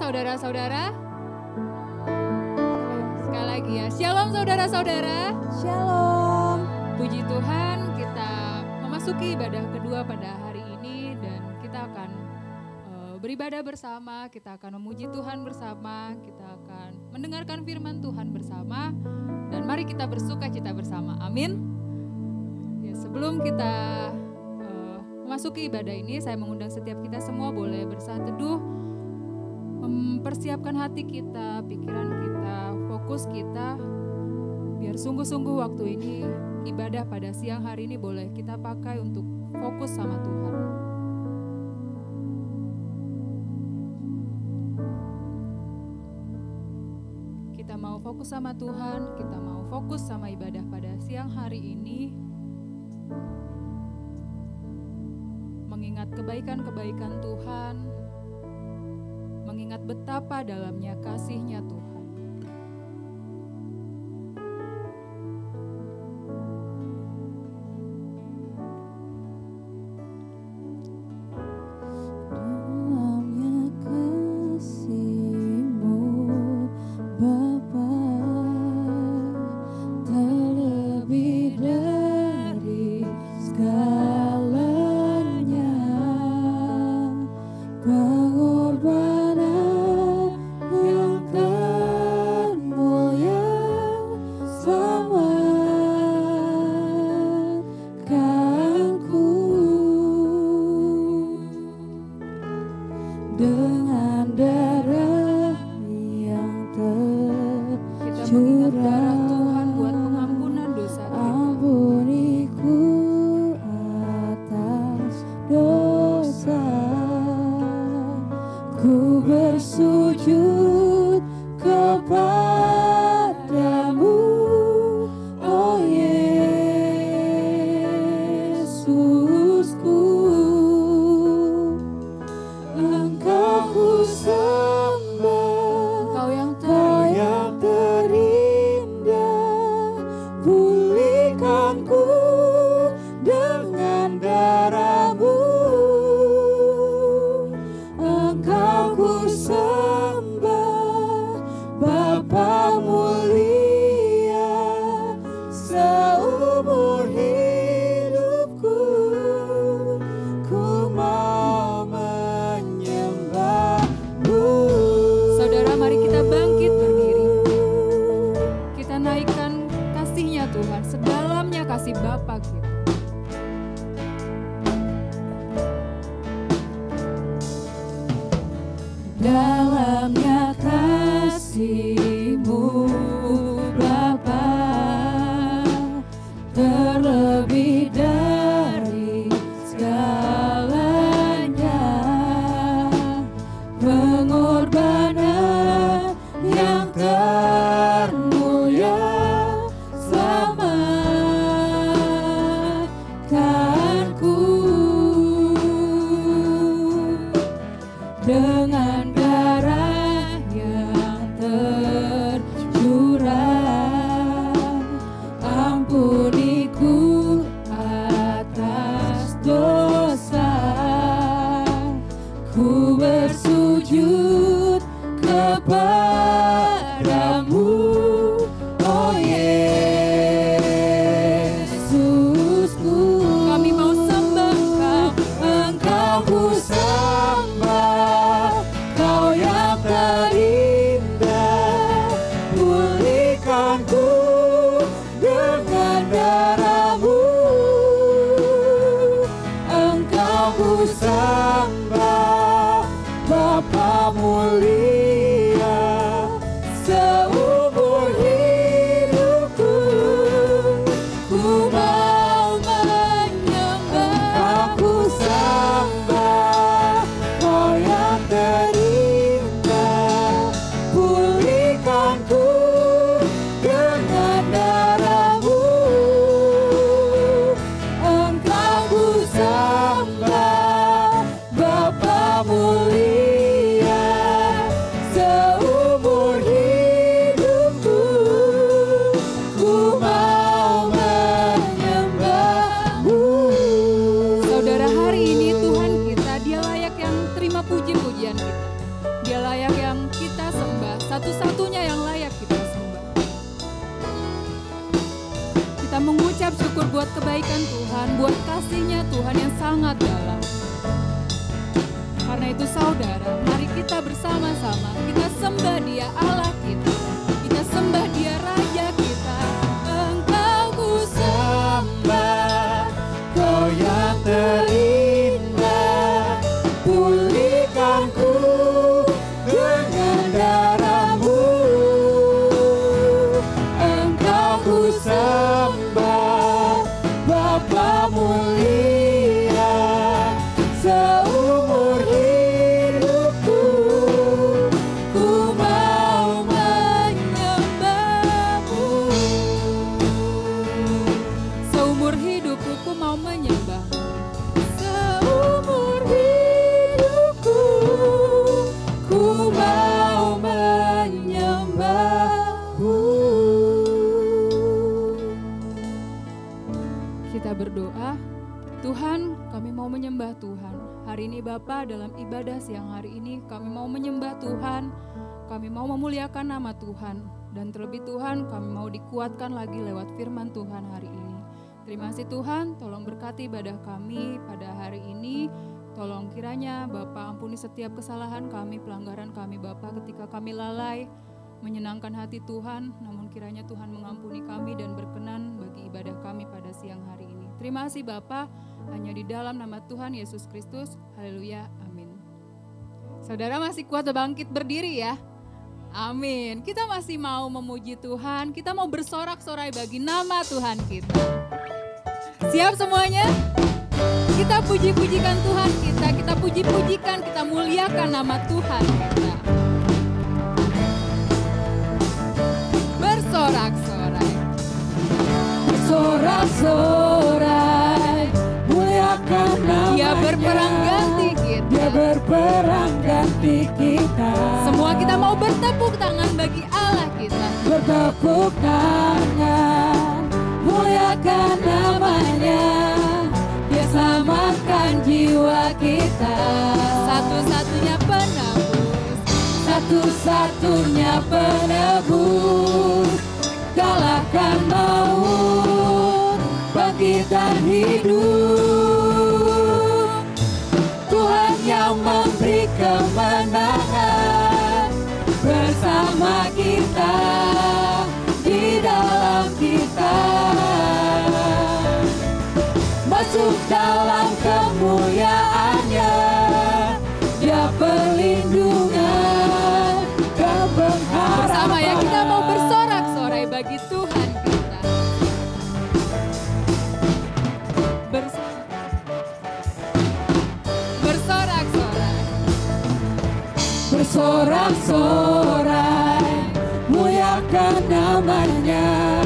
saudara-saudara. Sekali lagi ya, shalom saudara-saudara. Shalom. Puji Tuhan, kita memasuki ibadah kedua pada hari ini dan kita akan beribadah bersama, kita akan memuji Tuhan bersama, kita akan mendengarkan firman Tuhan bersama, dan mari kita bersuka cita bersama. Amin. Ya, sebelum kita memasuki ibadah ini, saya mengundang setiap kita semua boleh bersaat teduh, mempersiapkan hati kita, pikiran kita, fokus kita, biar sungguh-sungguh waktu ini, ibadah pada siang hari ini boleh kita pakai untuk fokus sama Tuhan. Kita mau fokus sama Tuhan, kita mau fokus sama ibadah pada siang hari ini, mengingat kebaikan-kebaikan Tuhan, mengingat betapa dalamnya kasih-Nya Tuhan. kebaikan Tuhan, buat kasih-Nya Tuhan yang sangat dalam. Karena itu saudara, mari kita bersama-sama, kita sembah Dia Allah kita. Kita sembah Dia Raja kita. Engkau ku sembah, Kau yang terindah, pulihkanku dengan darah-Mu. Engkau ku sembah, Bapa mulia, seumur hidupku ku mau menyembah-Mu. seumur hidupku ku mau menyembah. Seumur hidupku ku mau menyembah-Mu. Kita berdoa, Tuhan, kami mau menyembah Tuhan. Hari ini Bapa, dalam ibadah siang hari ini kami mau menyembah Tuhan. Kami mau memuliakan nama Tuhan. Dan terlebih Tuhan, kami mau dikuatkan lagi lewat firman Tuhan hari ini. Terima kasih Tuhan, tolong berkati ibadah kami pada hari ini. Tolong kiranya Bapa ampuni setiap kesalahan kami, pelanggaran kami Bapa ketika kami lalai menyenangkan hati Tuhan. Namun kiranya Tuhan mengampuni kami dan berkenan bagi ibadah kami pada siang hari ini. Terima kasih Bapa, hanya di dalam nama Tuhan Yesus Kristus. Haleluya, amin. Saudara masih kuat bangkit berdiri ya? Amin. Kita masih mau memuji Tuhan, kita mau bersorak-sorai bagi nama Tuhan kita. Siap semuanya? Kita puji-pujikan Tuhan kita puji-pujikan, kita muliakan nama Tuhan kita. Bersorak-sorai. Bersorak-sorai, muliakan nama-Nya. Dia berperang ganti kita. Dia berperang ganti kita. Semua kita mau bertepuk tangan bagi Allah kita. Bertepuk tangan, muliakan nama-Nya. Dia selamatkan jiwa kita. Satu-satunya penebus. Satu-satunya penebus. Kalahkan maut, bangkit dan hidup. Tuhan yang memberi kemenangan bersama kita, di dalam kita. Masuk dalam kemuliaan-Nya, Dia perlindungan dan pengharapan. Bersama ya, kita mau bersorak-sorai bagi Tuhan kita. Bersorak-sorai. Bersorak-sorai, muliakan nama-Nya.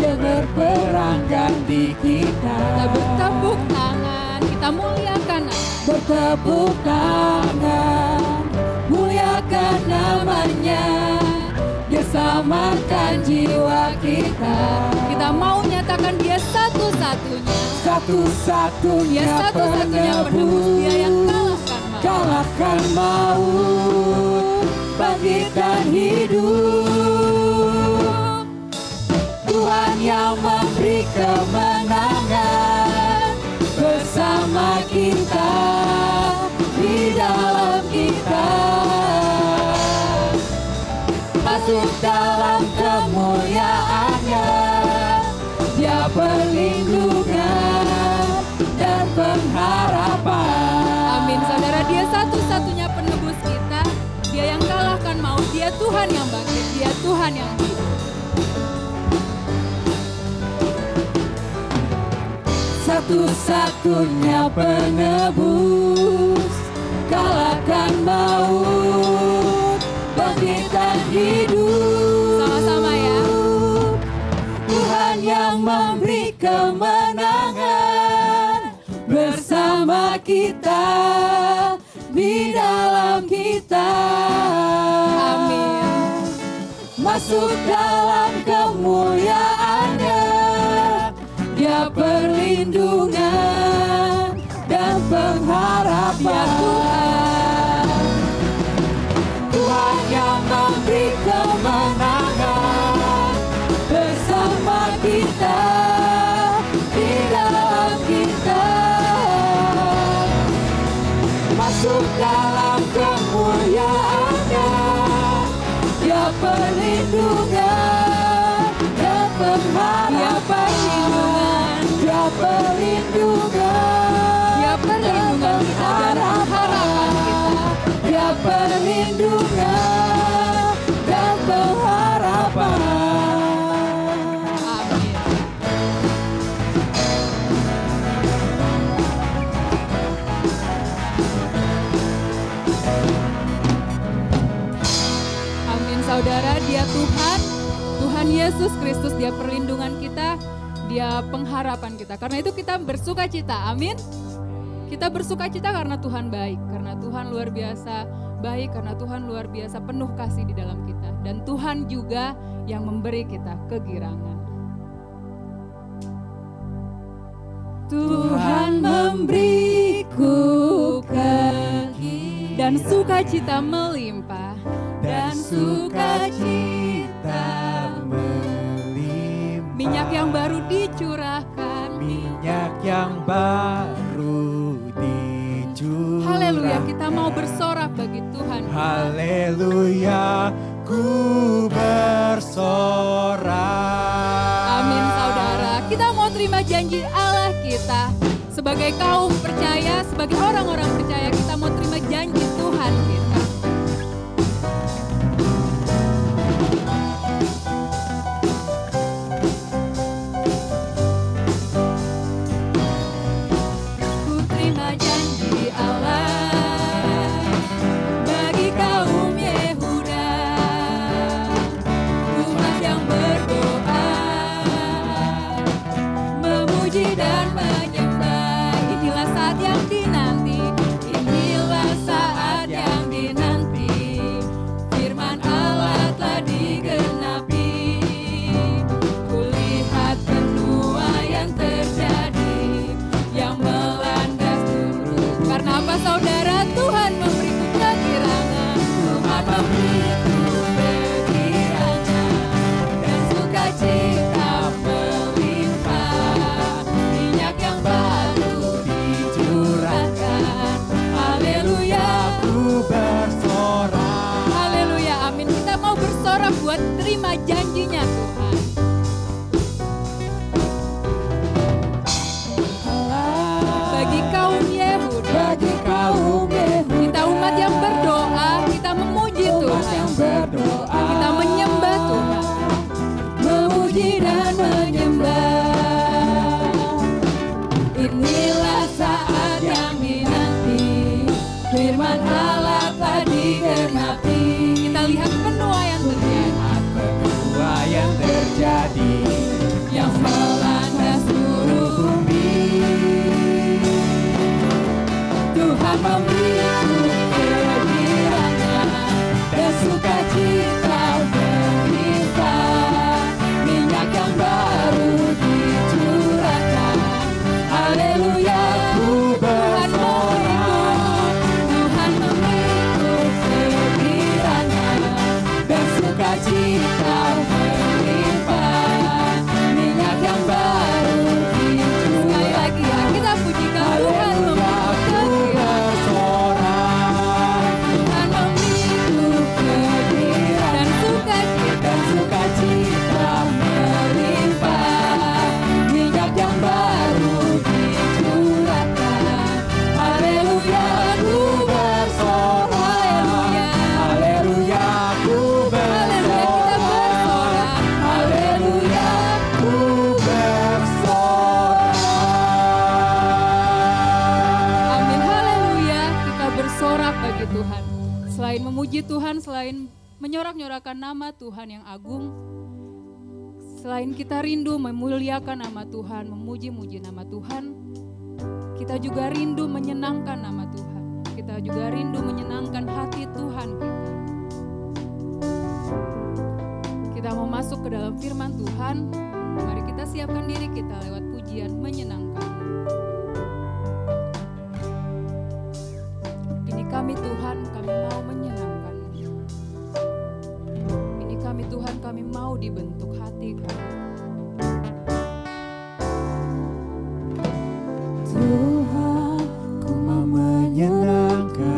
Dia berperang ganti kita. Kita bertepuk tangan, kita muliakan nama. Bertepuk tangan, muliakan nama-Nya. Dia selamatkan jiwa kita. Kita mau nyatakan Dia satu-satunya. Satu-satunya Dia satu-satunya penebus, Dia yang kalahkan maut. kalahkan maut, bangkit dan hidup. Tuhan yang memberi kemenangan bersama kita, di dalam kita. Masuk dalam kemuliaan-Nya, Dia perlindungan dan pengharapan. Amin saudara, Dia satu-satunya penebus kita. Dia yang kalahkan maut, Dia Tuhan yang bangkit, Dia Tuhan yang hidup. Satu-satunya penebus, kalahkan maut, bangkit dan hidup. Sama-sama ya. Tuhan yang memberi kemenangan bersama kita, di dalam kita. Amin. Masuk dalam kemuliaan-Nya, Dia perlindungan dan pengharapan. Tuhan yang memberi kemenangan bersama kita, di masuk dalam kemuliaan-Nya. Dia perlindungan dan pengharapan. Dia perlindungan, Dia perlindungan kita dan pengharapan kita. Dia perlindungan dan pengharapan. Amin. Amin saudara, Dia Tuhan, Tuhan Yesus Kristus, Dia perlindungan kita, Dia pengharapan kita. Karena itu kita bersuka cita, amin. Kita bersuka cita karena Tuhan baik, karena Tuhan luar biasa baik, karena Tuhan luar biasa penuh kasih di dalam kita. Dan Tuhan juga yang memberi kita kegirangan. Tuhan memberiku kegirangan Dan sukacita melimpah. dan sukacita melimpah. Minyak yang baru dicurahkan. Minyak yang baru dicurahkan. Haleluya, kita mau bersorak bagi Tuhan. Haleluya, ku bersorak. Amin saudara, kita mau terima janji Allah kita. Sebagai kaum percaya, sebagai orang-orang percaya, kita mau terima janji Tuhan kita. Ku terima janji Allah bagi kaum Yehuda, umat yang berdoa, memuji dan menyembah. Inilah saat yang dinanti, inilah saat yang dinanti. Firman Allah telah digenapi. Kulihat penuaian terjadi yang melanda seluruh. Karena apa saudara? Tuhan memberiku kegirangan. Tuhan memberiku kegirangan dan sukacita melimpah. Minyak yang baru dicurahkan. Haleluya, Ku bersorak. haleluya, amin. Kita mau bersorak buat terima janjinya Tuhan. Bagi kaum Yehuda, Bagi kaum Yehuda, kita umat yang berdoa, kita memuji umat Tuhan. yang berdoa, Kita menyembah Tuhan. memuji dan menyembah. Inilah saat yang dinanti, firman Allah telah digenapi. Kita lihat penuaian terjadi. Penuaian terjadi yang melanda seluruh bumi. Tuhan memberiku kegirangan dan sukacita melimpah. Minyak yang baru dicurahkan. Haleluya, ku bersorak. Tuhan memberiku kegirangan dan sukacita melimpah. Minyak yang baru Sekali dicurahkan. lagi ya, kita pujikan Tuhan memberiku kegirangan. Tuhan memberiku kegirangan dan sukacita. Dan sukacita melimpah. Minyak yang baru dicurahkan. Haleluya, ku bersorak. Haleluya, ku bersorak. Haleluya, ku bersorak. Amin, haleluya. Kita bersorak bagi Tuhan. Selain memuji Tuhan, selain menyorak-nyorakan nama Tuhan yang agung, selain kita rindu memuliakan nama Tuhan, memuji-muji nama Tuhan, kita juga rindu menyenangkan nama Tuhan. Kita juga rindu menyenangkan hati Tuhan kita. Kita mau masuk ke dalam firman Tuhan. Mari kita siapkan diri kita lewat pujian menyenangkan. Ini kami Tuhan, kami mau menyenangkan. Ini kami Tuhan, kami mau dibentuk hati kami. Tuhan, ku mau menyenangkan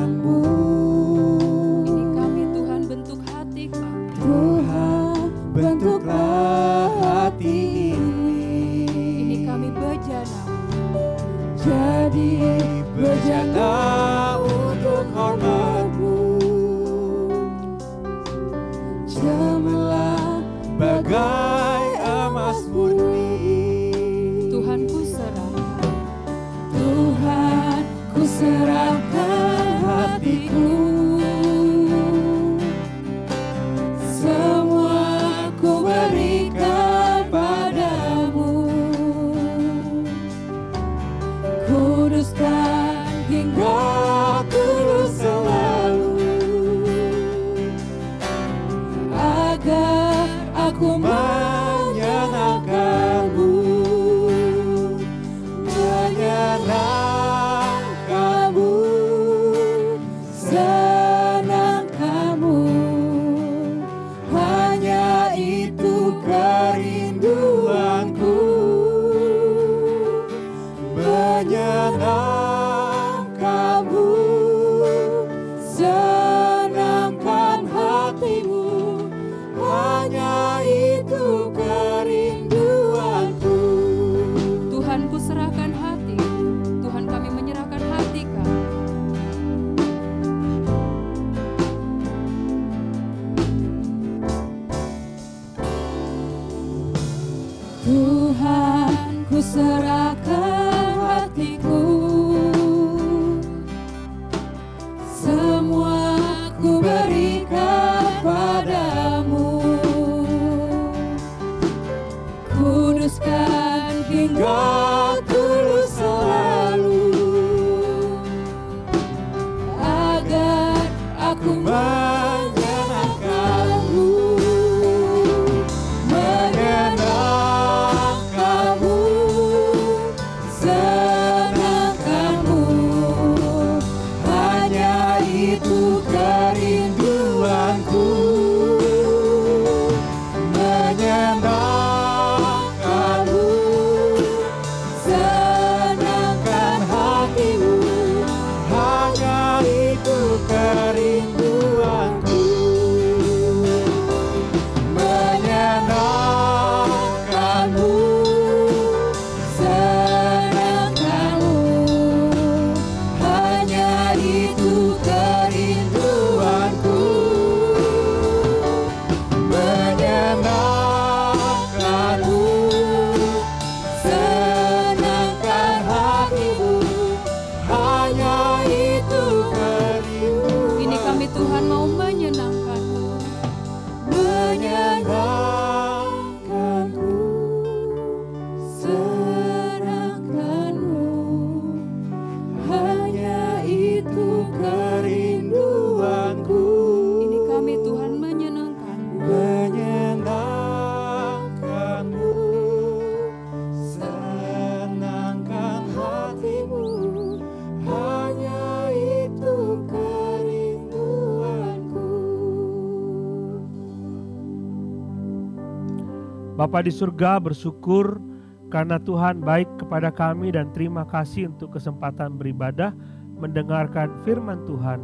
Bapa di surga, bersyukur karena Tuhan baik kepada kami dan terima kasih untuk kesempatan beribadah, mendengarkan firman Tuhan.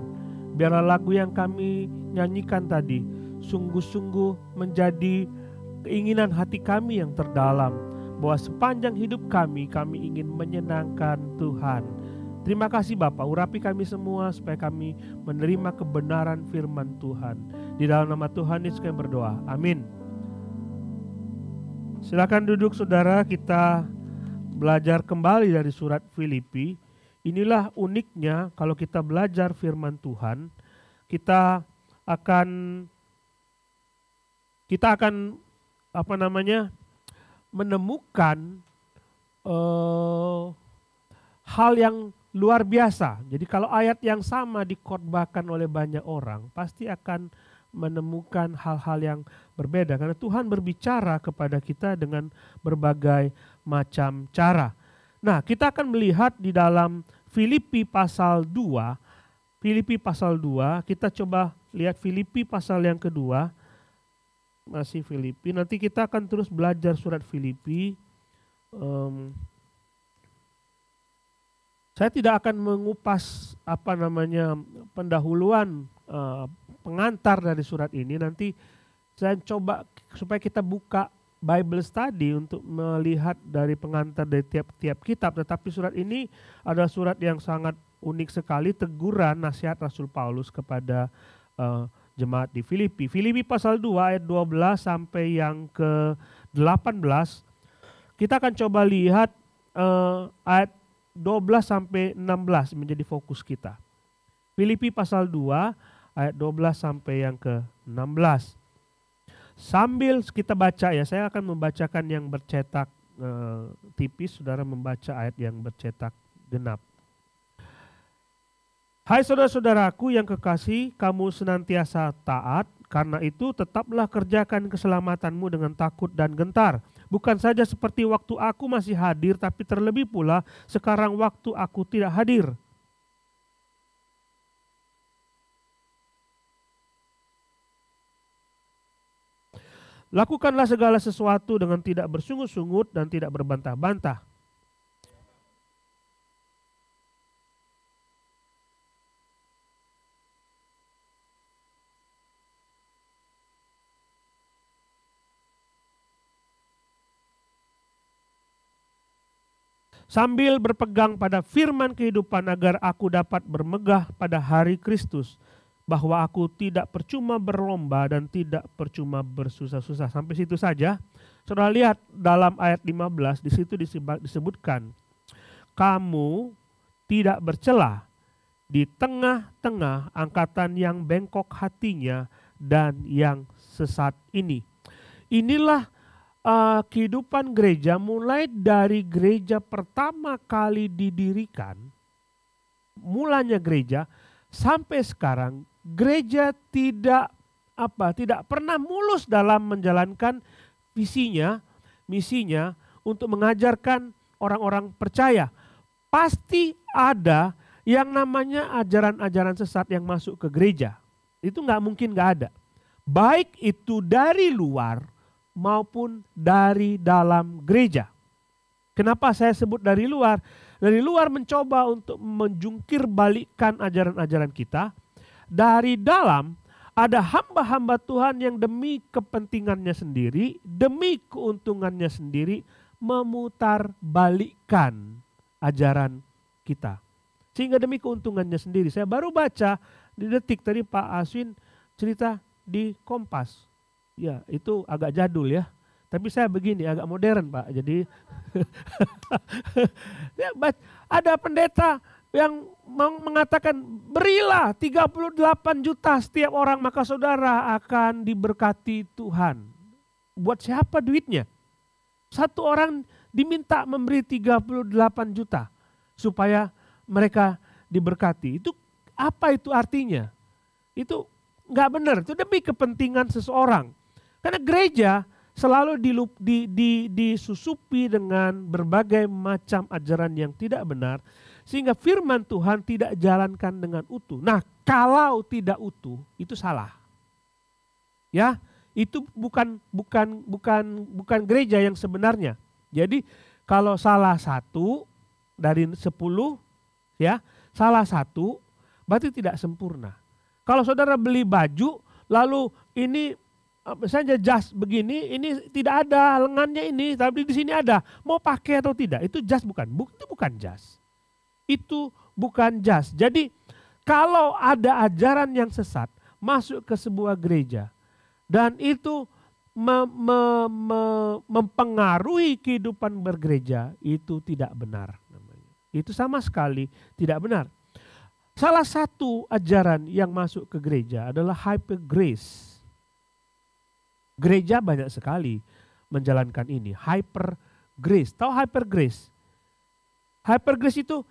Biarlah lagu yang kami nyanyikan tadi sungguh-sungguh menjadi keinginan hati kami yang terdalam, bahwa sepanjang hidup kami ingin menyenangkan Tuhan. Terima kasih Bapa, urapi kami semua supaya kami menerima kebenaran firman Tuhan. Di dalam nama Tuhan Yesus kami berdoa, amin. Silakan duduk saudara, kita belajar kembali dari surat Filipi. Inilah uniknya kalau kita belajar firman Tuhan, kita akan menemukan hal yang luar biasa. Jadi kalau ayat yang sama dikhotbahkan oleh banyak orang, pasti akan menemukan hal-hal yang berbeda. Karena Tuhan berbicara kepada kita dengan berbagai macam cara. Nah, kita akan melihat di dalam Filipi pasal 2. Filipi pasal 2, kita coba lihat Filipi pasal yang kedua. Masih Filipi, nanti kita akan terus belajar surat Filipi. Saya tidak akan mengupas pendahuluan pengantar dari surat ini. Nanti saya coba supaya kita buka Bible study untuk melihat dari pengantar dari tiap-tiap kitab. Tetapi surat ini adalah surat yang sangat unik sekali, teguran nasihat Rasul Paulus kepada jemaat di Filipi. Filipi pasal 2 ayat 12 sampai yang ke-18. Kita akan coba lihat ayat 12 sampai 16 menjadi fokus kita. Filipi pasal 2 ayat 12 sampai yang ke-16. Sambil kita baca ya, saya akan membacakan yang bercetak tipis, saudara membaca ayat yang bercetak genap. Hai saudara-saudaraku yang kekasih, kamu senantiasa taat, karena itu tetaplah kerjakan keselamatanmu dengan takut dan gentar. Bukan saja seperti waktu aku masih hadir, tapi terlebih pula sekarang waktu aku tidak hadir. Lakukanlah segala sesuatu dengan tidak bersungut-sungut dan tidak berbantah-bantah. Sambil berpegang pada firman kehidupan agar aku dapat bermegah pada hari Kristus, bahwa aku tidak percuma berlomba dan tidak percuma bersusah-susah. Sampai situ saja. Saudara lihat dalam ayat 15, di situ disebutkan, kamu tidak bercela di tengah-tengah angkatan yang bengkok hatinya dan yang sesat ini. Inilah kehidupan gereja mulai dari gereja pertama kali didirikan, mulanya gereja sampai sekarang. Gereja tidak pernah mulus dalam menjalankan visinya, misinya untuk mengajarkan orang-orang percaya. Pasti ada yang namanya ajaran-ajaran sesat yang masuk ke gereja. Itu nggak mungkin nggak ada. Baik itu dari luar maupun dari dalam gereja. Kenapa saya sebut dari luar? Dari luar mencoba untuk menjungkir balikkan ajaran-ajaran kita. Dari dalam ada hamba-hamba Tuhan yang demi kepentingannya sendiri, demi keuntungannya sendiri, memutar balikkan ajaran kita. Sehingga demi keuntungannya sendiri. Saya baru baca di Detik tadi Pak Aswin cerita di Kompas. Ya, itu agak jadul ya. Tapi saya begini, agak modern Pak. Jadi ada pendeta yang mengatakan berilah 38 juta setiap orang maka saudara akan diberkati Tuhan. Buat siapa duitnya? Satu orang diminta memberi 38 juta supaya mereka diberkati. Itu apa itu artinya? Itu nggak benar, itu demi kepentingan seseorang. Karena gereja selalu disusupi dengan berbagai macam ajaran yang tidak benar, sehingga firman Tuhan tidak jalankan dengan utuh. Nah, kalau tidak utuh, itu salah. Ya, itu bukan gereja yang sebenarnya. Jadi kalau salah satu dari 10 ya, salah satu berarti tidak sempurna. Kalau saudara beli baju lalu ini misalnya jas begini, ini tidak ada lengannya ini, tapi di sini ada. Mau pakai atau tidak? Itu jas bukan? Itu bukan jas. Itu bukan jas. Jadi kalau ada ajaran yang sesat masuk ke sebuah gereja dan itu mempengaruhi kehidupan bergereja, itu tidak benar. Itu sama sekali tidak benar. Salah satu ajaran yang masuk ke gereja adalah hyper grace. Gereja banyak sekali menjalankan ini, hyper grace. Tahu hyper grace? Hyper grace itu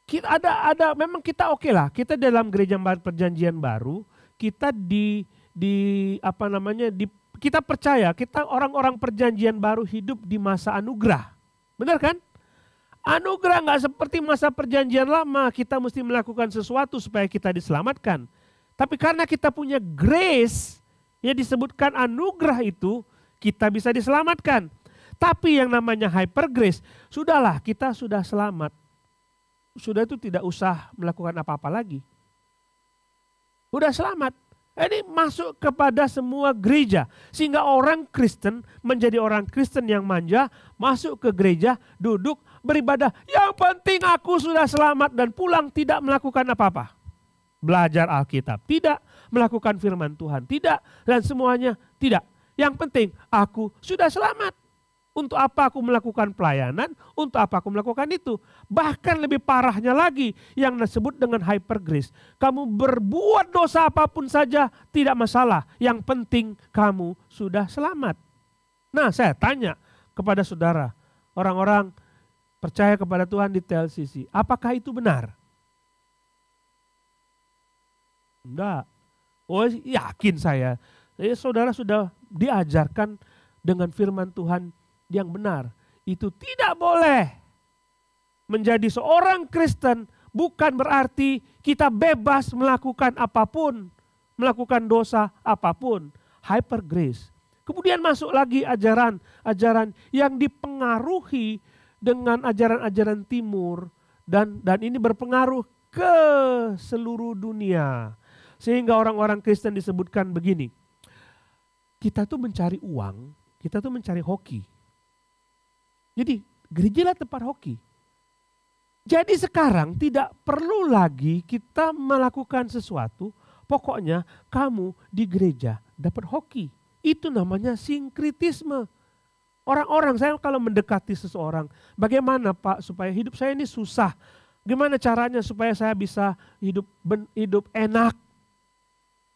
kita ada memang kita oke lah. Kita dalam gereja perjanjian baru, kita kita percaya kita orang-orang perjanjian baru hidup di masa anugerah. Benar kan? Anugerah nggak seperti masa perjanjian lama, kita mesti melakukan sesuatu supaya kita diselamatkan. Tapi karena kita punya grace, ya disebutkan anugerah itu, kita bisa diselamatkan. Tapi yang namanya hyper grace, sudahlah kita sudah selamat. Sudah itu tidak usah melakukan apa-apa lagi. Sudah selamat. Ini masuk kepada semua gereja. Sehingga orang Kristen menjadi orang Kristen yang manja, masuk ke gereja, duduk, beribadah. Yang penting aku sudah selamat dan pulang tidak melakukan apa-apa. Belajar Alkitab, tidak. Melakukan firman Tuhan, tidak. Dan semuanya, tidak. Yang penting aku sudah selamat. Untuk apa aku melakukan pelayanan, untuk apa aku melakukan itu. Bahkan lebih parahnya lagi yang disebut dengan hyper grace. Kamu berbuat dosa apapun saja tidak masalah. Yang penting kamu sudah selamat. Nah saya tanya kepada saudara, orang-orang percaya kepada Tuhan di TLCC, apakah itu benar? Enggak. Oh yakin saya. Saudara sudah diajarkan dengan firman Tuhan yang benar. Itu tidak boleh. Menjadi seorang Kristen bukan berarti kita bebas melakukan apapun. Melakukan dosa apapun. Hyper grace. Kemudian masuk lagi ajaran yang dipengaruhi dengan ajaran-ajaran timur. Dan ini berpengaruh ke seluruh dunia. Sehingga orang-orang Kristen disebutkan begini. Kita tuh mencari uang, kita tuh mencari hoki. Jadi gereja lah tempat hoki. Jadi sekarang tidak perlu lagi kita melakukan sesuatu, pokoknya kamu di gereja dapat hoki. Itu namanya sinkritisme. Orang-orang, saya kalau mendekati seseorang, bagaimana Pak supaya hidup saya ini susah? Gimana caranya supaya saya bisa hidup enak?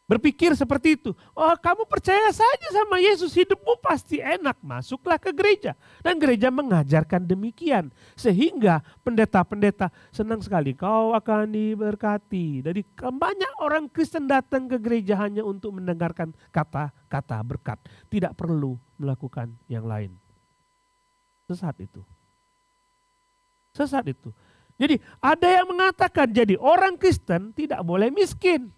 Berpikir seperti itu. Oh kamu percaya saja sama Yesus, hidupmu pasti enak. Masuklah ke gereja. Dan gereja mengajarkan demikian. Sehingga pendeta-pendeta senang sekali. Kau akan diberkati. Jadi banyak orang Kristen datang ke gereja hanya untuk mendengarkan kata-kata berkat. Tidak perlu melakukan yang lain. Sesat itu. Sesat itu. Jadi ada yang mengatakan jadi orang Kristen tidak boleh miskin.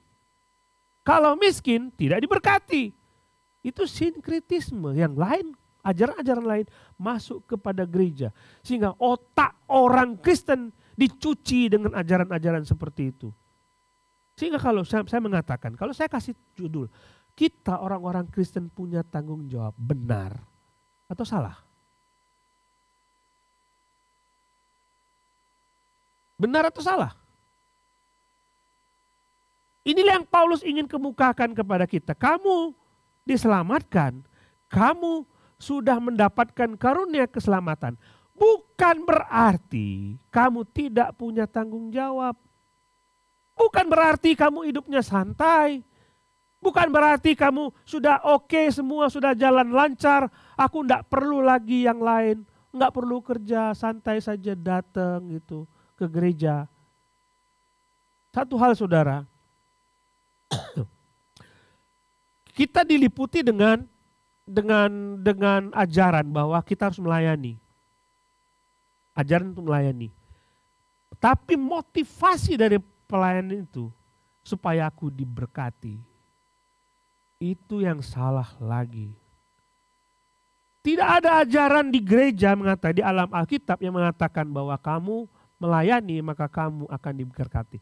Kalau miskin tidak diberkati. Itu sinkritisme yang lain, ajaran-ajaran lain masuk kepada gereja. Sehingga otak orang Kristen dicuci dengan ajaran-ajaran seperti itu. Sehingga kalau saya mengatakan, kalau saya kasih judul, kita orang-orang Kristen punya tanggung jawab, benar atau salah? Benar atau salah? Inilah yang Paulus ingin kemukakan kepada kita. Kamu diselamatkan, kamu sudah mendapatkan karunia keselamatan. Bukan berarti kamu tidak punya tanggung jawab. Bukan berarti kamu hidupnya santai. Bukan berarti kamu sudah oke, semua sudah jalan lancar. Aku tidak perlu lagi yang lain. Enggak perlu kerja, santai saja datang gitu ke gereja. Satu hal saudara. Kita diliputi dengan ajaran bahwa kita harus melayani. Ajaran untuk melayani. Tapi motivasi dari pelayanan itu supaya aku diberkati. Itu yang salah lagi. Tidak ada ajaran di gereja di alam Alkitab yang mengatakan bahwa kamu melayani maka kamu akan diberkati.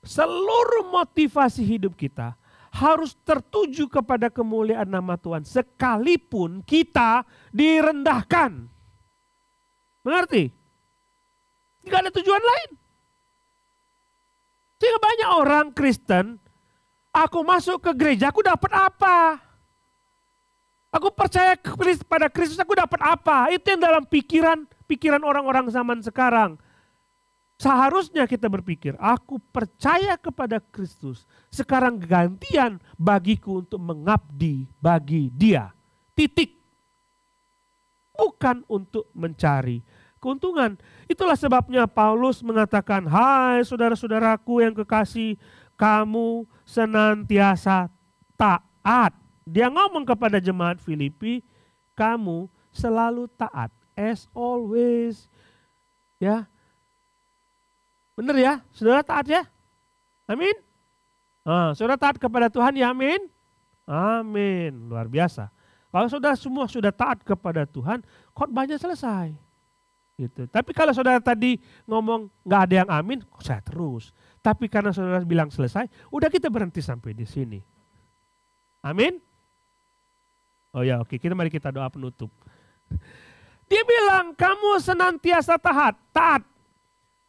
Seluruh motivasi hidup kita harus tertuju kepada kemuliaan nama Tuhan sekalipun kita direndahkan. Mengerti? Tidak ada tujuan lain. Sehingga banyak orang Kristen, aku masuk ke gereja, aku dapat apa? Aku percaya pada Kristus, aku dapat apa? Itu yang dalam pikiran orang-orang zaman sekarang. Seharusnya kita berpikir, aku percaya kepada Kristus. Sekarang gantian bagiku untuk mengabdi bagi Dia. Titik. Bukan untuk mencari keuntungan. Itulah sebabnya Paulus mengatakan, hai saudara-saudaraku yang kekasih, kamu senantiasa taat. Dia ngomong kepada jemaat Filipi, kamu selalu taat. As always. Ya. Benar ya? Saudara taat ya? Amin? Saudara taat kepada Tuhan ya amin? Amin. Luar biasa. Kalau saudara semua sudah taat kepada Tuhan, khotbahnya selesai. Gitu. Tapi kalau saudara tadi ngomong nggak ada yang amin, saya terus. Tapi karena saudara bilang selesai, udah kita berhenti sampai di sini. Amin? Oh ya oke, mari kita doa penutup. Dia bilang kamu senantiasa taat.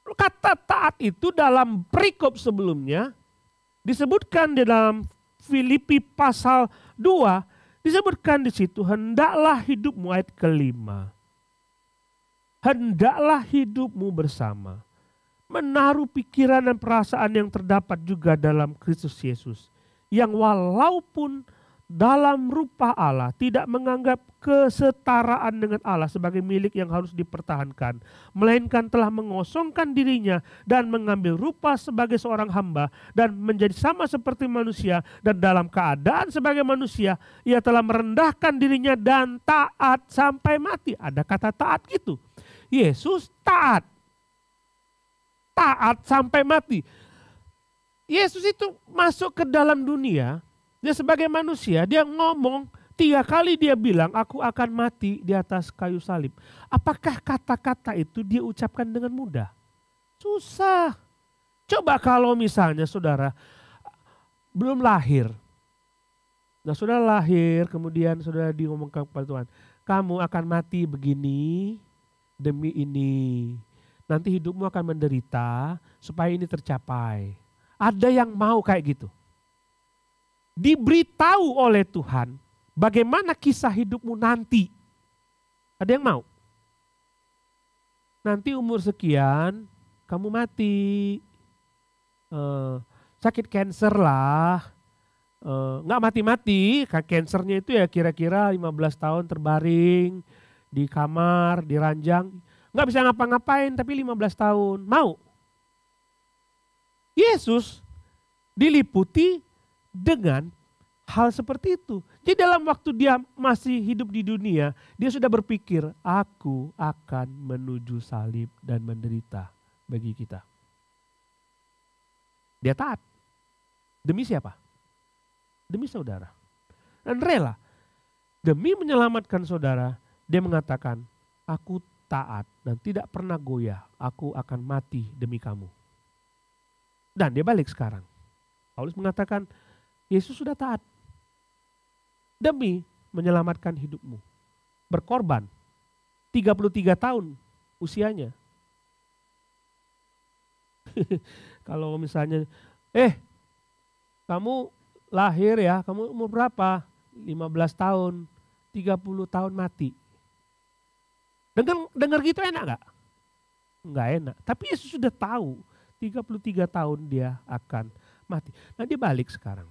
Kata taat itu dalam perikop sebelumnya disebutkan di dalam Filipi pasal 2, disebutkan di situ hendaklah hidupmu ayat ke-5. Hendaklah hidupmu bersama. Menaruh pikiran dan perasaan yang terdapat juga dalam Kristus Yesus. Yang walaupun dalam rupa Allah tidak menganggap kesetaraan dengan Allah sebagai milik yang harus dipertahankan. Melainkan telah mengosongkan dirinya dan mengambil rupa sebagai seorang hamba dan menjadi sama seperti manusia. Dan dalam keadaan sebagai manusia ia telah merendahkan dirinya dan taat sampai mati. Ada kata taat gitu. Yesus taat. Taat sampai mati. Yesus itu masuk ke dalam dunia. Dia sebagai manusia, dia ngomong 3 kali dia bilang, aku akan mati di atas kayu salib. Apakah kata-kata itu dia ucapkan dengan mudah? Susah. Coba kalau misalnya saudara belum lahir. Nah saudara lahir, kemudian saudara diomongkan kepada Tuhan, kamu akan mati begini demi ini. Nanti hidupmu akan menderita supaya ini tercapai. Ada yang mau kayak gitu? Diberitahu oleh Tuhan bagaimana kisah hidupmu nanti. Ada yang mau? Nanti umur sekian kamu mati. Sakit kanker lah. Nggak mati-mati, kankernya itu ya kira-kira 15 tahun terbaring di kamar, di ranjang. Nggak bisa ngapa-ngapain tapi 15 tahun. Mau? Yesus diliputi dengan hal seperti itu. Jadi dalam waktu dia masih hidup di dunia, dia sudah berpikir, aku akan menuju salib dan menderita bagi kita. Dia taat. Demi siapa? Demi saudara. Dan rela. Demi menyelamatkan saudara, dia mengatakan, aku taat dan tidak pernah goyah. Aku akan mati demi kamu. Dan dia balik sekarang. Paulus mengatakan, Yesus sudah taat. Demi menyelamatkan hidupmu. Berkorban. 33 tahun usianya. Kalau misalnya, kamu lahir ya, kamu umur berapa? 15 tahun, 30 tahun mati. Dengar gitu enak gak? Enggak enak. Tapi Yesus sudah tahu, 33 tahun dia akan mati. Nah dia balik sekarang.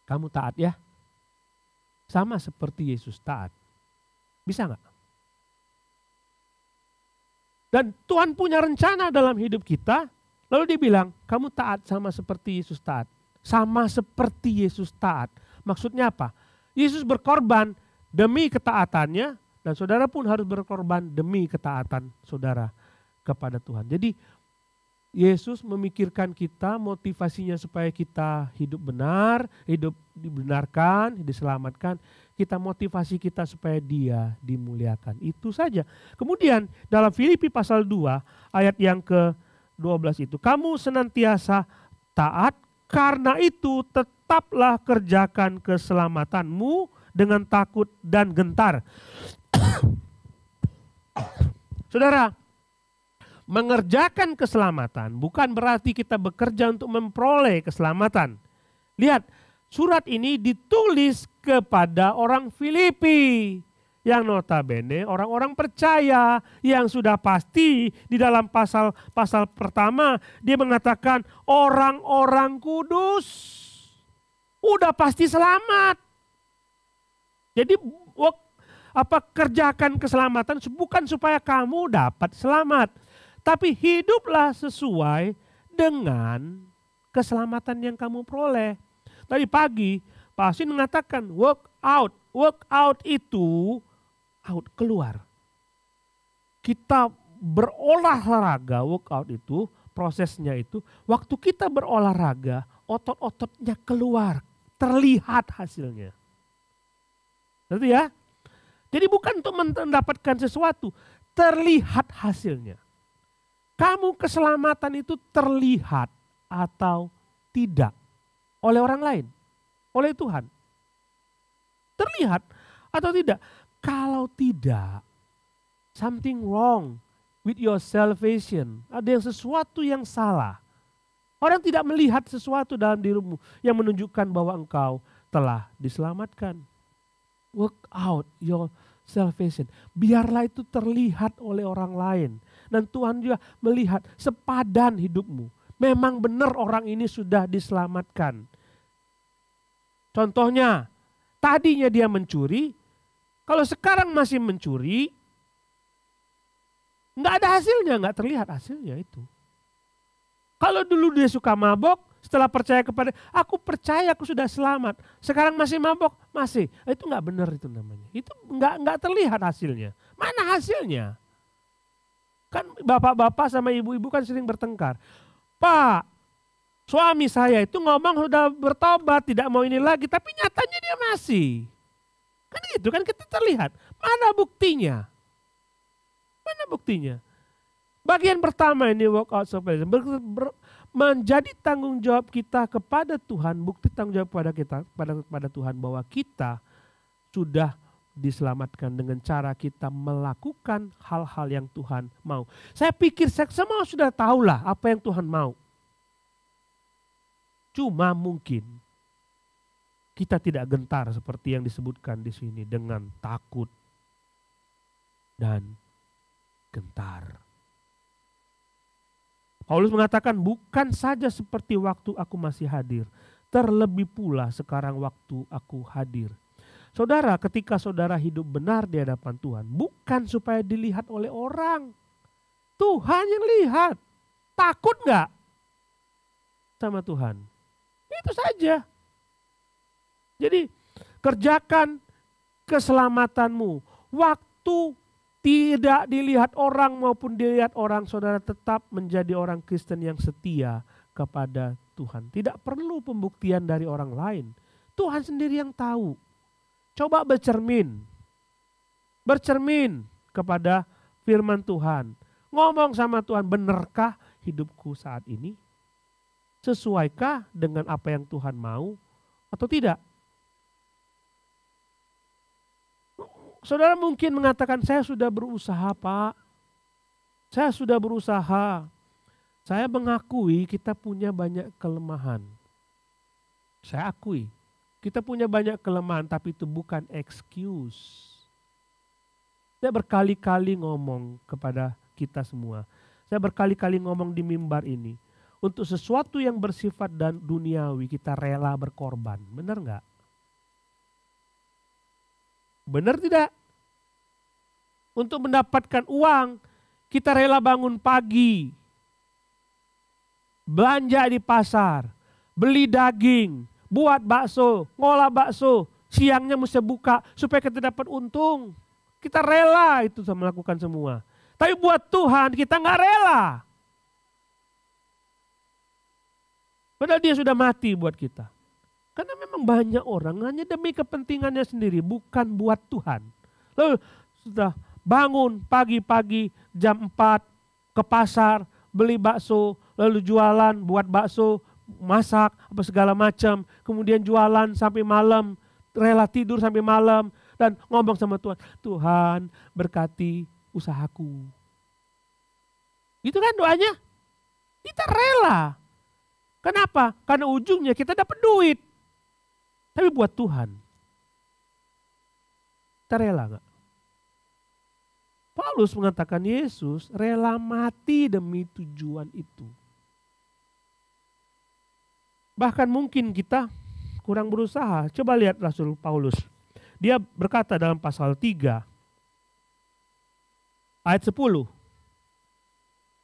Kamu taat ya? Sama seperti Yesus taat. Bisa gak? Dan Tuhan punya rencana dalam hidup kita. Lalu dia bilang, kamu taat sama seperti Yesus taat. Sama seperti Yesus taat. Maksudnya apa? Yesus berkorban demi ketaatannya. Dan saudara pun harus berkorban demi ketaatan saudara kepada Tuhan. Jadi Yesus memikirkan kita, motivasinya supaya kita hidup benar, hidup dibenarkan, diselamatkan. Kita motivasi kita supaya Dia dimuliakan. Itu saja. Kemudian dalam Filipi pasal 2 ayat yang ke-12 itu, kamu senantiasa taat, karena itu tetaplah kerjakan keselamatanmu dengan takut dan gentar. Saudara, mengerjakan keselamatan bukan berarti kita bekerja untuk memperoleh keselamatan. Lihat, surat ini ditulis kepada orang Filipi yang notabene orang-orang percaya yang sudah pasti di dalam pasal pertama dia mengatakan orang-orang kudus udah pasti selamat. Jadi kerjakan keselamatan bukan supaya kamu dapat selamat, tapi hiduplah sesuai dengan keselamatan yang kamu peroleh. Tadi pagi Pak Asin mengatakan work out itu keluar. Kita berolahraga, work out itu prosesnya itu waktu kita berolahraga otot-ototnya keluar, terlihat hasilnya. Berarti ya? Jadi bukan untuk mendapatkan sesuatu, terlihat hasilnya. Kamu keselamatan itu terlihat atau tidak oleh orang lain, oleh Tuhan. Terlihat atau tidak? Kalau tidak, something wrong with your salvation. Ada yang sesuatu yang salah. Orang tidak melihat sesuatu dalam dirimu yang menunjukkan bahwa engkau telah diselamatkan. Work out your salvation. Biarlah itu terlihat oleh orang lain. Dan Tuhan juga melihat sepadan hidupmu. Memang benar orang ini sudah diselamatkan. Contohnya, tadinya dia mencuri. Kalau sekarang masih mencuri, nggak ada hasilnya, nggak terlihat hasilnya itu. Kalau dulu dia suka mabok, setelah percaya kepada, aku percaya aku sudah selamat. Sekarang masih mabok, masih. Itu nggak benar itu namanya. Itu nggak terlihat hasilnya. Mana hasilnya? Kan bapak-bapak sama ibu-ibu kan sering bertengkar. Pak, suami saya itu ngomong sudah bertobat, tidak mau ini lagi, tapi nyatanya dia masih. Kan gitu kan kita terlihat. Mana buktinya? Mana buktinya? Bagian pertama ini work out salvation. Menjadi tanggung jawab kita kepada Tuhan, bukti tanggung jawab kepada Tuhan bahwa kita sudah diselamatkan dengan cara kita melakukan hal-hal yang Tuhan mau. Saya pikir semua sudah tahulah apa yang Tuhan mau. Cuma mungkin kita tidak gentar seperti yang disebutkan di sini dengan takut dan gentar. Paulus mengatakan bukan saja seperti waktu aku masih hadir, terlebih pula sekarang waktu aku hadir. Saudara, ketika saudara hidup benar di hadapan Tuhan, bukan supaya dilihat oleh orang. Tuhan yang lihat. Takut gak sama Tuhan? Itu saja. Jadi kerjakan keselamatanmu. Waktu tidak dilihat orang maupun dilihat orang, saudara tetap menjadi orang Kristen yang setia kepada Tuhan. Tidak perlu pembuktian dari orang lain. Tuhan sendiri yang tahu. Coba bercermin kepada firman Tuhan. Ngomong sama Tuhan, benarkah hidupku saat ini? Sesuaikah dengan apa yang Tuhan mau atau tidak? Saudara mungkin mengatakan, saya sudah berusaha Pak. Saya sudah berusaha. Saya mengakui kita punya banyak kelemahan. Saya akui. Kita punya banyak kelemahan, tapi itu bukan excuse. Saya berkali-kali ngomong kepada kita semua. Saya berkali-kali ngomong di mimbar ini. Untuk sesuatu yang bersifat dan duniawi kita rela berkorban. Benar nggak? Benar tidak? Untuk mendapatkan uang, kita rela bangun pagi. Belanja di pasar. Beli daging. Buat bakso, ngolah bakso, siangnya mesti buka supaya kita dapat untung. Kita rela itu melakukan semua. Tapi buat Tuhan kita nggak rela. Padahal dia sudah mati buat kita. Karena memang banyak orang hanya demi kepentingannya sendiri, bukan buat Tuhan. Lalu sudah bangun pagi-pagi jam 4 ke pasar, beli bakso, lalu jualan, buat bakso, masak, apa segala macam. Kemudian jualan sampai malam, rela tidur sampai malam. Dan ngomong sama Tuhan, Tuhan berkati usahaku. Itu kan doanya. Kita rela. Kenapa? Karena ujungnya kita dapat duit. Tapi buat Tuhan, kita rela gak? Paulus mengatakan Yesus rela mati demi tujuan itu. Bahkan mungkin kita kurang berusaha. Coba lihat Rasul Paulus. Dia berkata dalam pasal 3 ayat 10.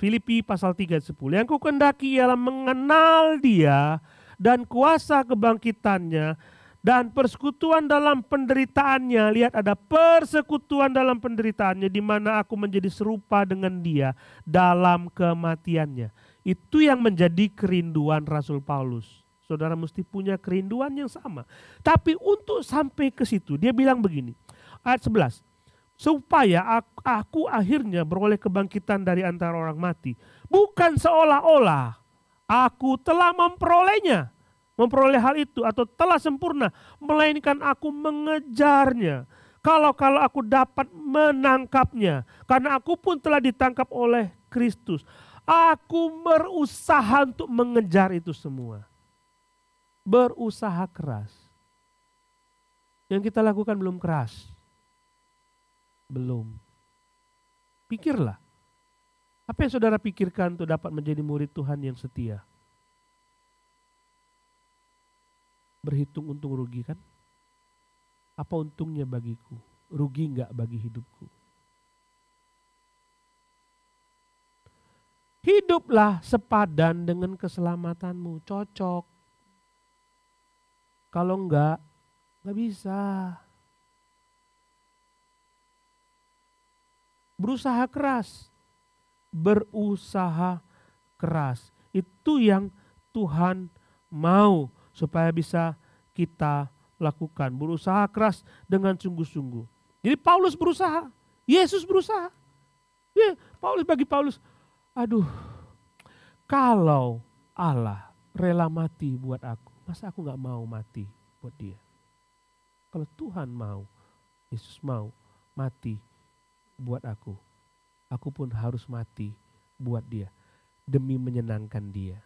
Filipi pasal 3 ayat 10. Yang kukendaki ialah mengenal Dia dan kuasa kebangkitannya dan persekutuan dalam penderitaannya. Lihat, ada persekutuan dalam penderitaannya di mana aku menjadi serupa dengan Dia dalam kematiannya. Itu yang menjadi kerinduan Rasul Paulus. Saudara mesti punya kerinduan yang sama. Tapi untuk sampai ke situ dia bilang begini. Ayat 11. Supaya aku akhirnya beroleh kebangkitan dari antara orang mati. Bukan seolah-olah aku telah memperolehnya. Memperoleh hal itu atau telah sempurna, melainkan aku mengejarnya. Kalau aku dapat menangkapnya, karena aku pun telah ditangkap oleh Kristus. Aku berusaha untuk mengejar itu semua. Berusaha keras. Yang kita lakukan belum keras. Belum. Pikirlah. Apa yang saudara pikirkan untuk dapat menjadi murid Tuhan yang setia? Berhitung untung rugi kan? Apa untungnya bagiku? Rugi enggak bagi hidupku? Hiduplah sepadan dengan keselamatanmu, cocok. Kalau enggak bisa. Berusaha keras. Berusaha keras. Itu yang Tuhan mau supaya bisa kita lakukan. Berusaha keras dengan sungguh-sungguh. Jadi Paulus berusaha. Yesus berusaha. Ya, bagi Paulus, aduh, kalau Allah rela mati buat aku, masa aku gak mau mati buat dia? Kalau Tuhan mau, Yesus mau mati buat aku pun harus mati buat dia demi menyenangkan dia.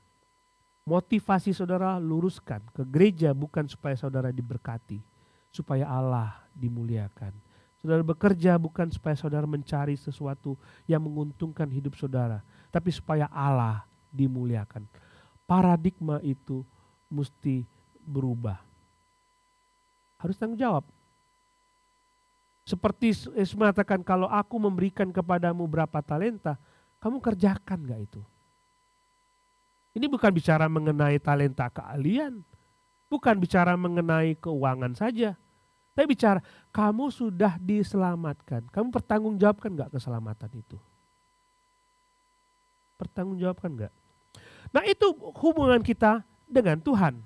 Motivasi saudara luruskan ke gereja bukan supaya saudara diberkati, supaya Allah dimuliakan. Saudara bekerja bukan supaya saudara mencari sesuatu yang menguntungkan hidup saudara, tapi supaya Allah dimuliakan. Paradigma itu mesti berubah. Harus tanggung jawab. Seperti Yesus mengatakan, kalau aku memberikan kepadamu berapa talenta, kamu kerjakan gak itu? Ini bukan bicara mengenai talenta keahlian, bukan bicara mengenai keuangan saja. Tapi bicara, kamu sudah diselamatkan. Kamu pertanggungjawabkan gak keselamatan itu? Pertanggungjawabkan gak? Nah itu hubungan kita dengan Tuhan.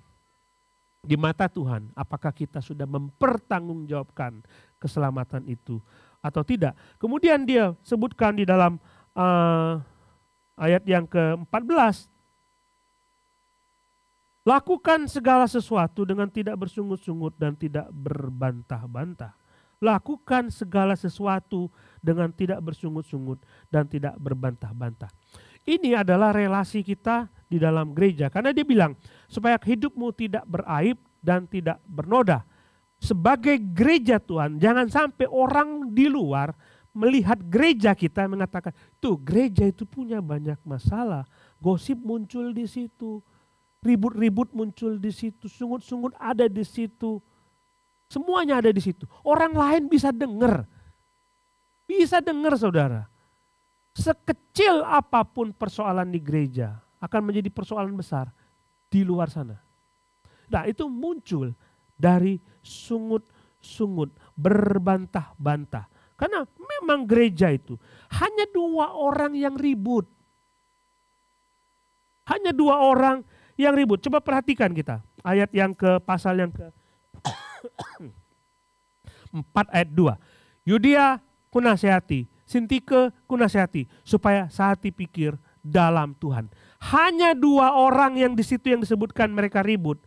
Di mata Tuhan, apakah kita sudah mempertanggungjawabkan keselamatan itu atau tidak? Kemudian dia sebutkan di dalam ayat yang ke-14. Lakukan segala sesuatu dengan tidak bersungut-sungut dan tidak berbantah-bantah. Lakukan segala sesuatu dengan tidak bersungut-sungut dan tidak berbantah-bantah. Ini adalah relasi kita di dalam gereja. Karena dia bilang, supaya hidupmu tidak beraib dan tidak bernoda. Sebagai gereja Tuhan, jangan sampai orang di luar melihat gereja kita mengatakan, tuh gereja itu punya banyak masalah. Gosip muncul di situ. Ribut-ribut muncul di situ, sungut-sungut ada di situ. Semuanya ada di situ. Orang lain bisa dengar. Bisa dengar saudara. Sekecil apapun persoalan di gereja akan menjadi persoalan besar di luar sana. Nah itu muncul dari sungut-sungut, berbantah-bantah. Karena memang gereja itu hanya 2 orang yang ribut. Hanya 2 orang yang ribut. Coba perhatikan kita. Ayat yang ke pasal yang ke 4 ayat 2. Yudia kunasihati, Sintike kunasihati, supaya sehati pikir dalam Tuhan. Hanya 2 orang yang di situ yang disebutkan mereka ribut.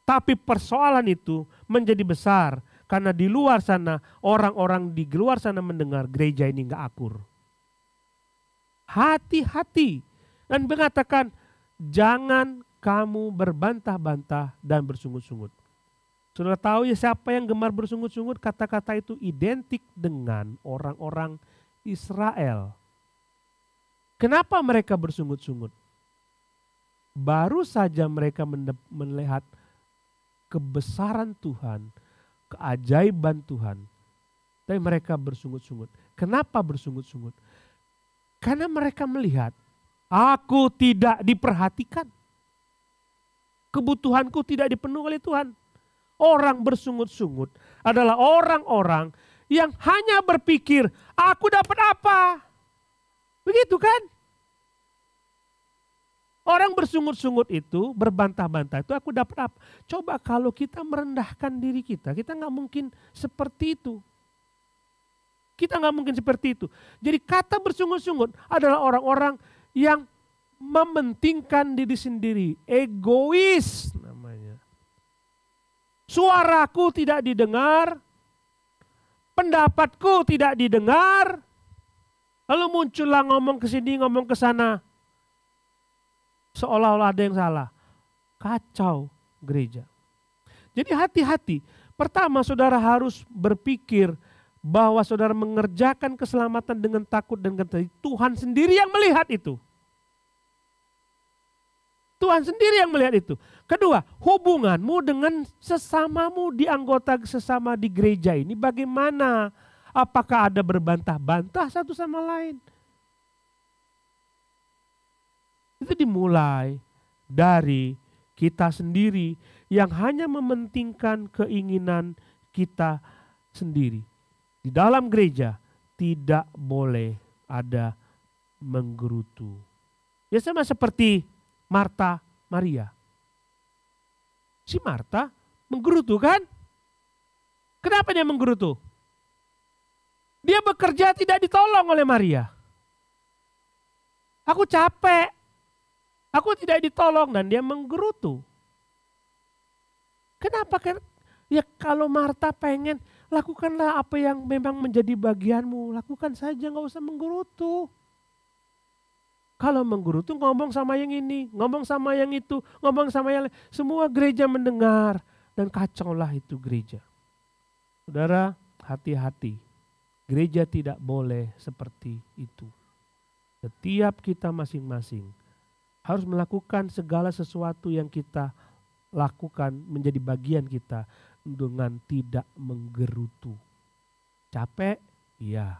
Tapi persoalan itu menjadi besar karena di luar sana orang-orang di luar sana mendengar gereja ini nggak akur. Hati-hati dan mengatakan jangan kamu berbantah-bantah dan bersungut-sungut. Saudara tahu ya siapa yang gemar bersungut-sungut? Kata-kata itu identik dengan orang-orang Israel. Kenapa mereka bersungut-sungut? Baru saja mereka melihat kebesaran Tuhan, keajaiban Tuhan. Tapi mereka bersungut-sungut. Kenapa bersungut-sungut? Karena mereka melihat, aku tidak diperhatikan. Kebutuhanku tidak dipenuhi oleh Tuhan. Orang bersungut-sungut adalah orang-orang yang hanya berpikir, aku dapat apa? Begitu kan? Orang bersungut-sungut itu, berbantah-bantah itu aku dapat apa? Coba kalau kita merendahkan diri kita nggak mungkin seperti itu. Kita nggak mungkin seperti itu. Jadi kata bersungut-sungut adalah orang-orang yang mementingkan diri sendiri. Egois namanya. Suaraku tidak didengar. Pendapatku tidak didengar. Lalu muncullah ngomong ke sini, ngomong ke sana. Seolah-olah ada yang salah. Kacau gereja. Jadi hati-hati. Pertama saudara harus berpikir bahwa saudara mengerjakan keselamatan dengan takut dan gentar. Tuhan sendiri yang melihat itu. Tuhan sendiri yang melihat itu. Kedua, hubunganmu dengan sesamamu di anggota sesama di gereja ini bagaimana? Apakah ada berbantah-bantah satu sama lain? Itu dimulai dari kita sendiri yang hanya mementingkan keinginan kita sendiri. Di dalam gereja tidak boleh ada menggerutu. Ya sama seperti Marta, Maria. Si Marta menggerutu kan? Kenapa dia menggerutu? Dia bekerja tidak ditolong oleh Maria. Aku capek. Aku tidak ditolong dan dia menggerutu. Kenapa kan? Ya kalau Marta pengen, lakukanlah apa yang memang menjadi bagianmu. Lakukan saja, nggak usah menggerutu. Kalau menggerutu ngomong sama yang ini, ngomong sama yang itu, ngomong sama yang lain. Semua gereja mendengar dan kacaulah itu gereja. Saudara, hati-hati. Gereja tidak boleh seperti itu. Setiap kita masing-masing harus melakukan segala sesuatu yang kita lakukan menjadi bagian kita dengan tidak menggerutu. Capek? Iya.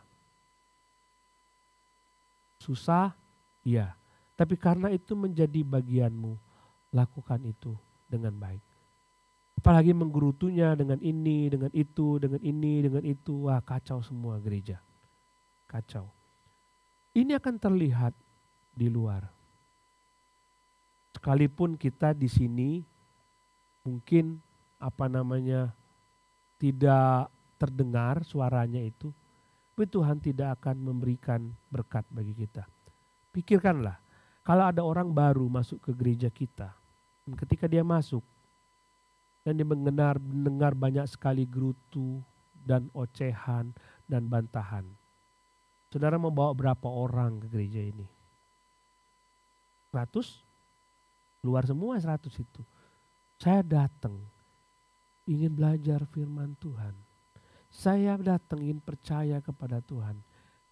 Susah? Iya. Tapi karena itu menjadi bagianmu, lakukan itu dengan baik. Apalagi menggerutunya dengan ini, dengan itu, dengan ini, dengan itu. Wah, kacau semua gereja. Kacau. Ini akan terlihat di luar. Sekalipun kita di sini mungkin tidak terdengar suaranya itu, tapi Tuhan tidak akan memberikan berkat bagi kita. Pikirkanlah, kalau ada orang baru masuk ke gereja kita, dan ketika dia masuk dan dia mendengar banyak sekali gerutu dan ocehan dan bantahan. Saudara membawa berapa orang ke gereja ini? 100? Keluar semua 100 itu. Saya datang ingin belajar firman Tuhan. Saya datang ingin percaya kepada Tuhan.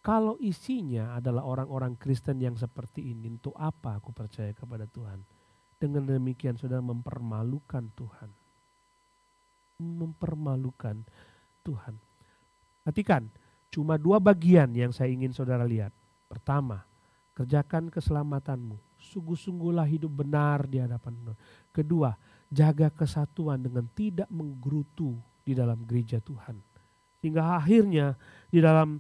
Kalau isinya adalah orang-orang Kristen yang seperti ini, untuk apa aku percaya kepada Tuhan? Dengan demikian saudara mempermalukan Tuhan. Mempermalukan Tuhan. Perhatikan, cuma 2 bagian yang saya ingin saudara lihat. Pertama, kerjakan keselamatanmu. Sungguh-sungguhlah hidup benar di hadapan Tuhan. Kedua, jaga kesatuan dengan tidak menggerutu di dalam gereja Tuhan. Sehingga akhirnya di dalam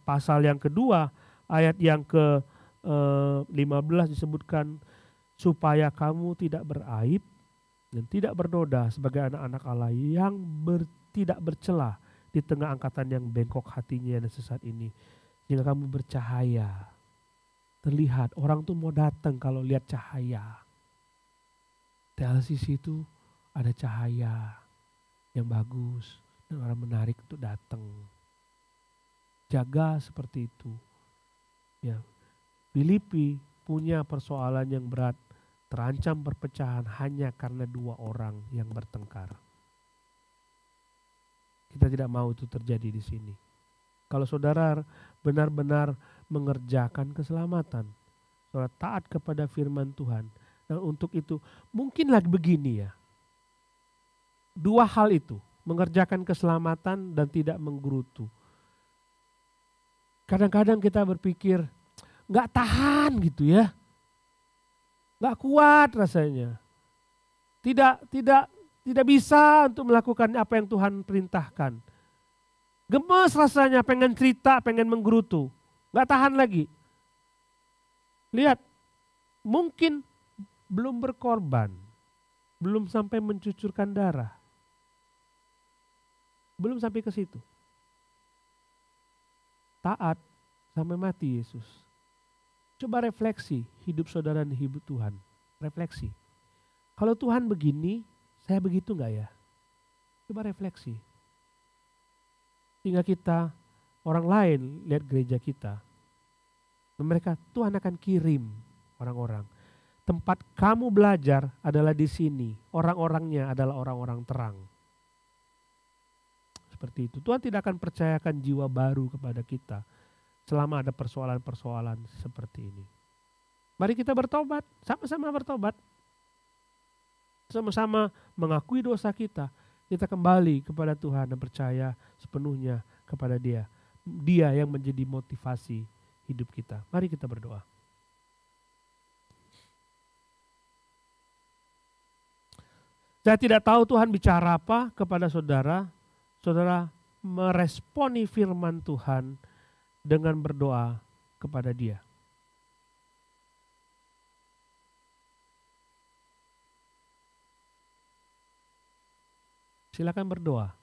pasal yang kedua, ayat yang ke 15 disebutkan, supaya kamu tidak beraib dan tidak bernoda sebagai anak-anak Allah yang tidak bercela di tengah angkatan yang bengkok hatinya dan sesat ini. Sehingga kamu bercahaya. Terlihat, orang tuh mau datang kalau lihat cahaya. TLCC itu ada cahaya yang bagus dan orang menarik untuk datang. Jaga seperti itu. Ya, Filipi punya persoalan yang berat, terancam perpecahan hanya karena 2 orang yang bertengkar. Kita tidak mau itu terjadi di sini. Kalau saudara benar-benar mengerjakan keselamatan, saudara taat kepada firman Tuhan, dan untuk itu mungkin lagi begini ya. 2 hal itu, mengerjakan keselamatan dan tidak menggerutu. Kadang-kadang kita berpikir, nggak tahan gitu ya. Nggak kuat rasanya. Tidak bisa untuk melakukan apa yang Tuhan perintahkan. Gemes rasanya, pengen cerita, pengen menggerutu. Nggak tahan lagi. Lihat, mungkin belum berkorban. Belum sampai mencucurkan darah. Belum sampai ke situ. Taat sampai mati Yesus. Coba refleksi hidup saudara dan hidup Tuhan. Refleksi. Kalau Tuhan begini, saya begitu enggak ya? Coba refleksi. Sehingga kita, orang lain lihat gereja kita. Dan mereka, Tuhan akan kirim orang-orang. Tempat kamu belajar adalah di sini. Orang-orangnya adalah orang-orang terang. Seperti itu. Tuhan tidak akan percayakan jiwa baru kepada kita selama ada persoalan-persoalan seperti ini. Mari kita bertobat, sama-sama bertobat. Sama-sama mengakui dosa kita. Kita kembali kepada Tuhan dan percaya sepenuhnya kepada Dia. Dia yang menjadi motivasi hidup kita. Mari kita berdoa. Saya tidak tahu Tuhan bicara apa kepada saudara. Saudara meresponi firman Tuhan dengan berdoa kepada Dia. Silakan berdoa.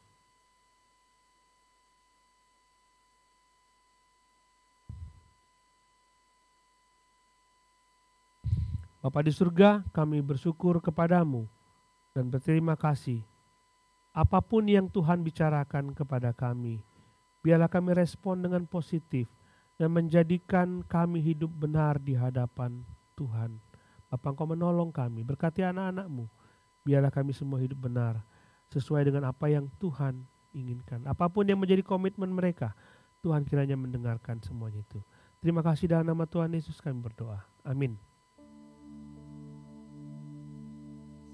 Bapa di surga, kami bersyukur kepadamu dan berterima kasih. Apapun yang Tuhan bicarakan kepada kami, biarlah kami respon dengan positif dan menjadikan kami hidup benar di hadapan Tuhan. Bapa, Engkau menolong kami, berkati anak-anak-Mu, biarlah kami semua hidup benar sesuai dengan apa yang Tuhan inginkan. Apapun yang menjadi komitmen mereka, Tuhan kiranya mendengarkan semuanya itu. Terima kasih dalam nama Tuhan Yesus kami berdoa. Amin.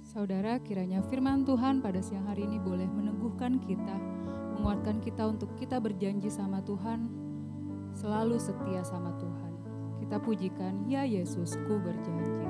Saudara, kiranya firman Tuhan pada siang hari ini boleh meneguhkan kita, menguatkan kita untuk kita berjanji sama Tuhan, selalu setia sama Tuhan. Kita pujikan, ya Yesus, ku berjanji.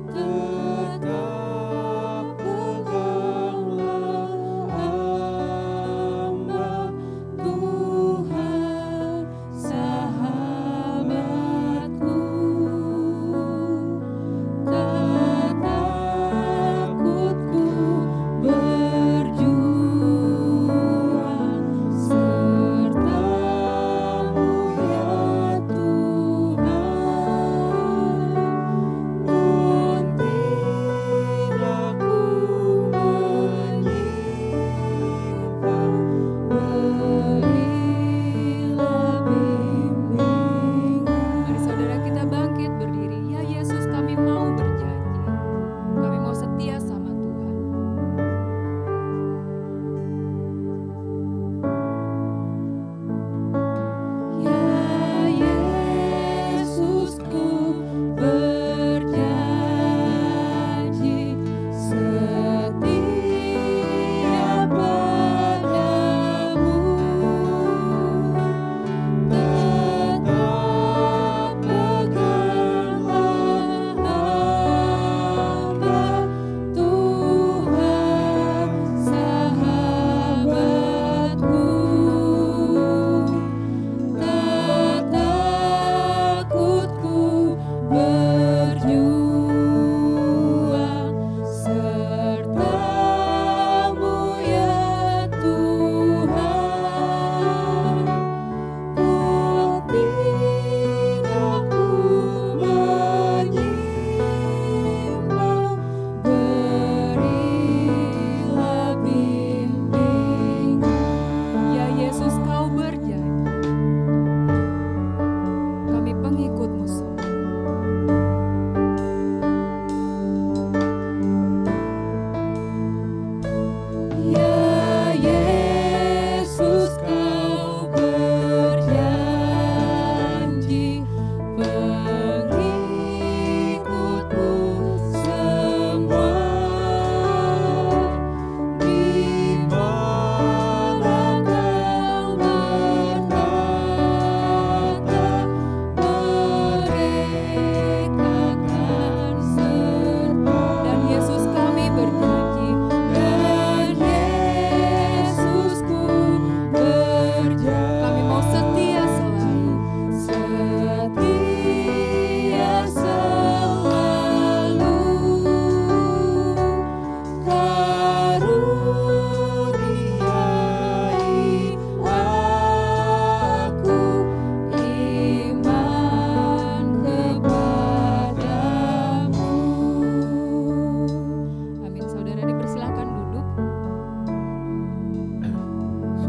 Tetap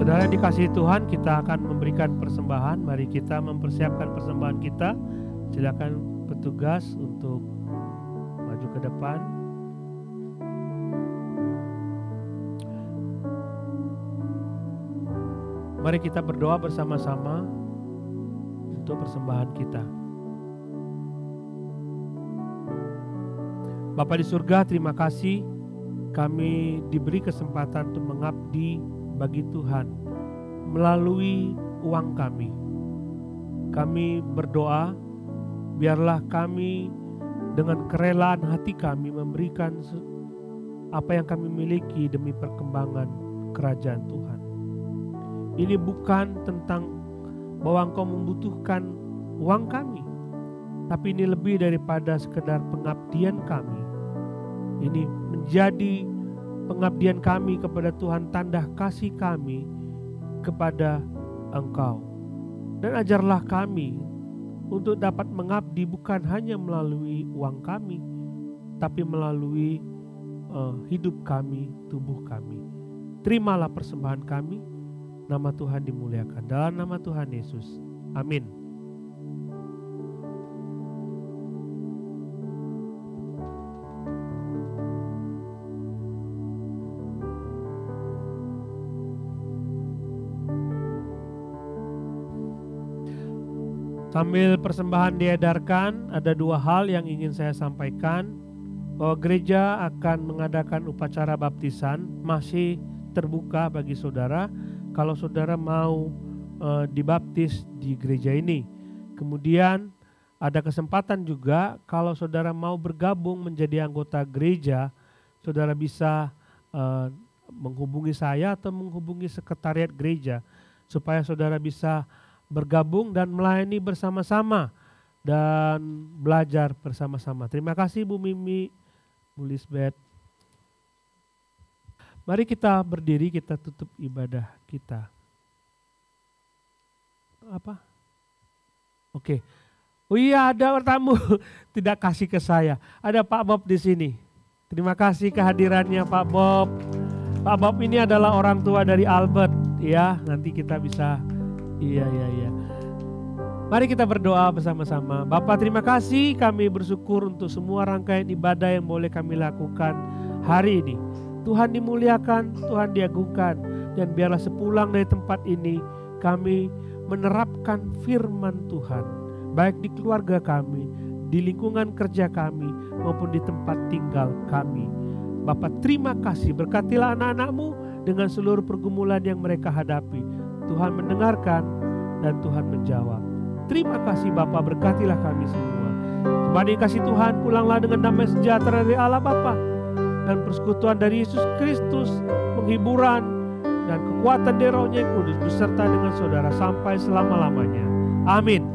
Saudara yang dikasihi Tuhan, kita akan memberikan persembahan. Mari kita mempersiapkan persembahan kita. Silakan petugas untuk maju ke depan. Mari kita berdoa bersama-sama untuk persembahan kita. Bapa di surga, terima kasih kami diberi kesempatan untuk mengabdi bagi Tuhan melalui uang kami. Kami berdoa, biarlah kami dengan kerelaan hati kami memberikan apa yang kami miliki demi perkembangan kerajaan Tuhan. Ini bukan tentang bahwa Engkau membutuhkan uang kami, tapi ini lebih daripada sekedar pengabdian kami. Ini menjadi pengabdian kami kepada Tuhan, tanda kasih kami kepada Engkau. Dan ajarlah kami untuk dapat mengabdi bukan hanya melalui uang kami, tapi melalui hidup kami, tubuh kami. Terimalah persembahan kami, nama Tuhan dimuliakan. Dalam nama Tuhan Yesus, amin. Sambil persembahan diedarkan, ada dua hal yang ingin saya sampaikan. Bahwa gereja akan mengadakan upacara baptisan, masih terbuka bagi saudara kalau saudara mau dibaptis di gereja ini. Kemudian ada kesempatan juga kalau saudara mau bergabung menjadi anggota gereja, saudara bisa menghubungi saya atau menghubungi sekretariat gereja supaya saudara bisa bergabung dan melayani bersama-sama dan belajar bersama-sama. Terima kasih Bu Mimi, Bu Lisbeth. Mari kita berdiri, kita tutup ibadah kita. Apa? Oke. Oh iya, ada tamu tidak kasih ke saya. Ada Pak Bob di sini. Terima kasih kehadirannya Pak Bob. Pak Bob ini adalah orang tua dari Albert, ya. Nanti kita bisa. Iya. Mari kita berdoa bersama-sama. Bapa, terima kasih, kami bersyukur untuk semua rangkaian ibadah yang boleh kami lakukan hari ini. Tuhan dimuliakan, Tuhan diagungkan, dan biarlah sepulang dari tempat ini kami menerapkan firman Tuhan, baik di keluarga kami, di lingkungan kerja kami, maupun di tempat tinggal kami. Bapa, terima kasih, berkatilah anak-anak-Mu dengan seluruh pergumulan yang mereka hadapi. Tuhan mendengarkan dan Tuhan menjawab. Terima kasih Bapa, berkatilah kami semua. Kembali kasih Tuhan, pulanglah dengan damai sejahtera dari Allah Bapa dan persekutuan dari Yesus Kristus, penghiburan dan kekuatan dari Roh-Nya yang kudus beserta dengan saudara sampai selama-lamanya. Amin.